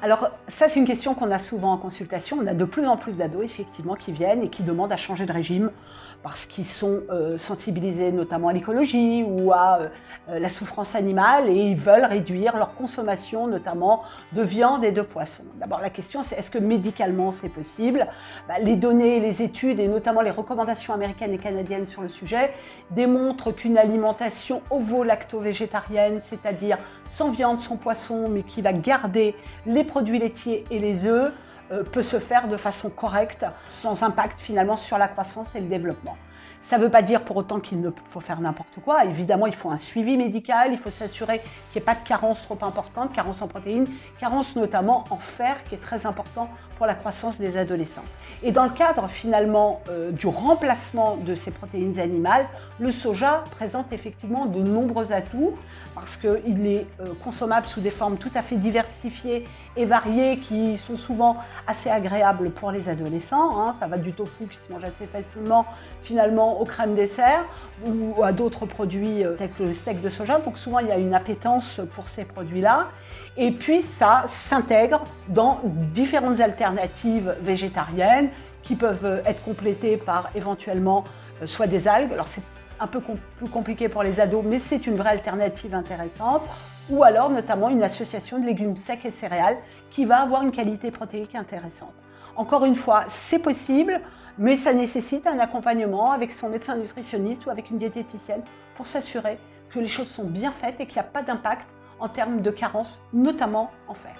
Alors ça, c'est une question qu'on a souvent en consultation. On a de plus en plus d'ados effectivement qui viennent et qui demandent à changer de régime parce qu'ils sont sensibilisés notamment à l'écologie ou à la souffrance animale, et ils veulent réduire leur consommation notamment de viande et de poisson. D'abord la question c'est, est-ce que médicalement c'est possible? Les données, les études et notamment les recommandations américaines et canadiennes sur le sujet démontrent qu'une alimentation ovo-lacto-végétarienne, c'est-à-dire sans viande, sans poisson, mais qui va garder les produits laitiers et les œufs, peut se faire de façon correcte, sans impact finalement sur la croissance et le développement. Ça ne veut pas dire pour autant qu'il ne faut faire n'importe quoi. Évidemment, il faut un suivi médical, il faut s'assurer qu'il n'y ait pas de carence trop importante, carence en protéines, carence notamment en fer, qui est très important pour la croissance des adolescents. Et dans le cadre finalement du remplacement de ces protéines animales, le soja présente effectivement de nombreux atouts parce qu'il est consommable sous des formes tout à fait diversifiées et variées qui sont souvent assez agréables pour les adolescents. Ça va du tofu qui se mange assez facilement finalement aux crèmes dessert ou à d'autres produits tels que le steak de soja. Donc souvent il y a une appétence pour ces produits-là. Et puis ça s'intègre dans différentes alternatives végétariennes qui peuvent être complétées par éventuellement soit des algues. Alors c'est un peu plus compliqué pour les ados, mais c'est une vraie alternative intéressante. Ou alors notamment une association de légumes secs et céréales qui va avoir une qualité protéique intéressante. Encore une fois, c'est possible, mais ça nécessite un accompagnement avec son médecin nutritionniste ou avec une diététicienne pour s'assurer que les choses sont bien faites et qu'il n'y a pas d'impact en termes de carence, notamment en fer.